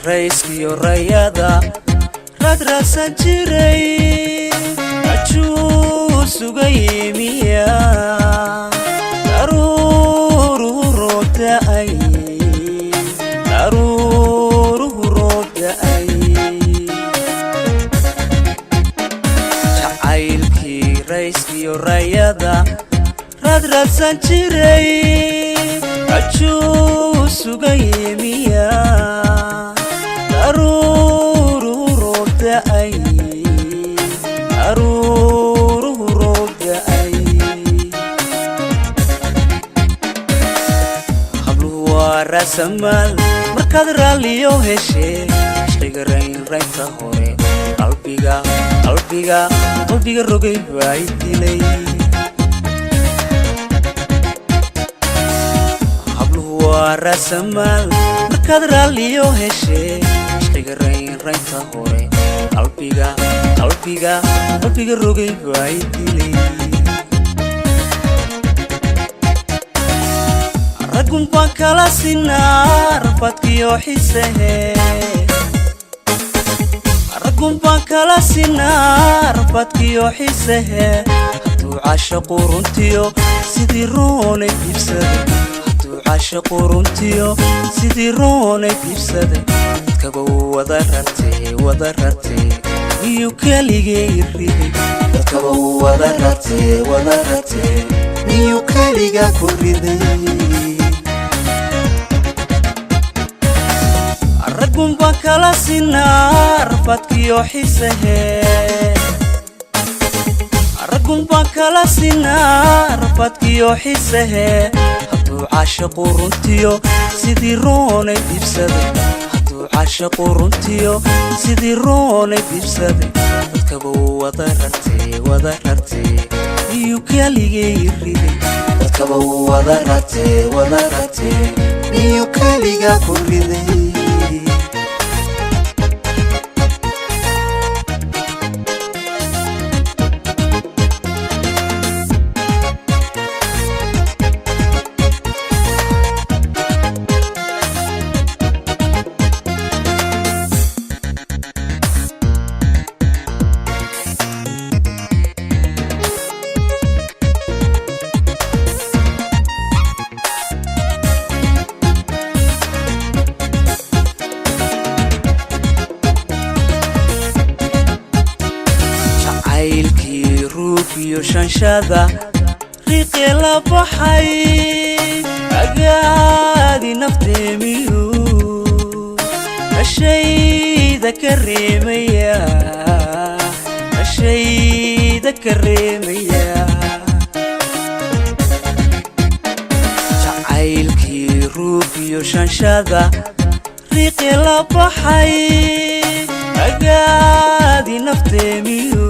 raiskiyo rayada radrasan jiray ajuu sugaymiya daruru rootay jacaylkii raiskiyo rayada radrasan jiray ajuu sugaymiya daruru rootay habluhu waa raasamaal markaad raalliyo heshee ishqiga raynta hore qalbiga rogay baa i dilay habluhu waa raasamaal markaad raalliyo heshee ishqiga raynta hore qalbiga rogay baa i dilay raggun baan kala sinaa rafadkiyo xiisehe raggun baan kala sinaa rafadkiyo xiisehe hadduu caashaqu runtiyo sidii roonay diibsaday hadduu caashaqu runtiyo sidii roonay diibsaday dadkaba wada rartee miyuu keligay riday dadkaba wada rartee miyuu keliga ku riday raggun baan kala sinaa rafadkiyo xiisehe raggun baan kala sinaa rafadkiyo xiisehe hadduu caashaqu runtiyo sidii roonay diibsaday hadduu caashaqu runtiyo sidii roonay diibsaday dadkaba wada rartee miyuu keligay riday dadkaba wada rartee miyuu keliga ku riday jacaylkii ruugiyo shanshada riiqii la baxay agaadi nafteemiyu ashayda ka reemaya jacaylkii ruugiyo shanshada riiqii la baxay agaadi nafteemiyu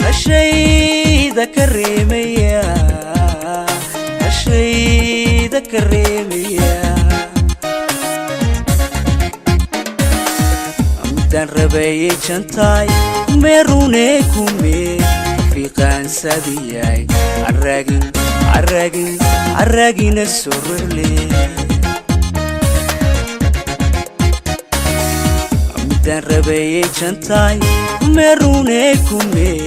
ashayda ka reemaya midaan rabayay jantaay meerunee kumee rafiiqaansadiyay carraagina soo rorle midaan rabayay jantaay meerunee kumee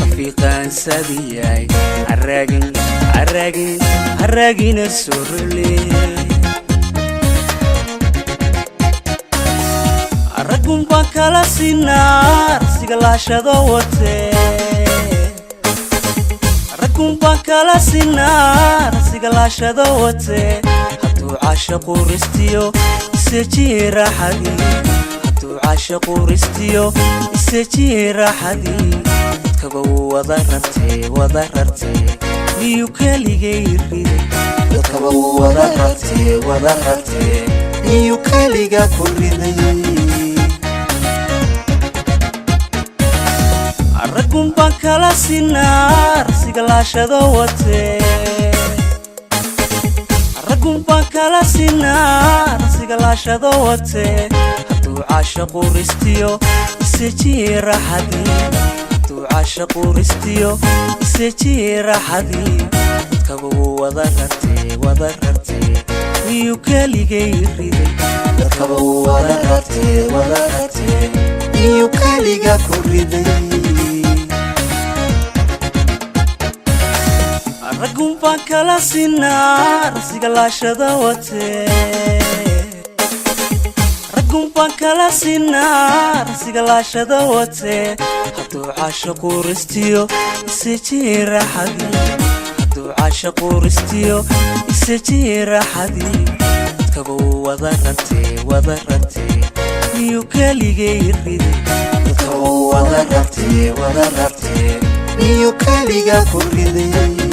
rafiiqaansadiyay carraagina soo rorle raggun baan kala sinaa rasiga laashado watee raggun baan kala sinaa rasiga laashado watee hadduu caashaqu ristiyo isejiyey raaxadii hadduu caashaqu ristiyo isejiyey raaxadii dadkaba wada rartee miyuu keligay riday dadkaba wada rartee miyuu keliga ku riday raggun baan kala sinaa rasiga laashado watee raggun baan kala sinaa rasiga laashado watee hadduu caashaqu ristiyo isejiyey raaxadii hadduu caashaqu ristiyo isejiyey raaxadii dadkaba wada rartee miyuu keligay riday dadkaba wada rartee miyuu keliga ku riday raggun baan kala sinaa rasiga laashada watee raggun baan kala sinaa rasiga laashada watee hadduu caashaqu ristiyo isajii raaxadii hadduu caashaqu ristiyo isajii raaxadii dadkaba wada rartee miyuu keligay riday dadkaba wada rartee miyuu keliga ku riday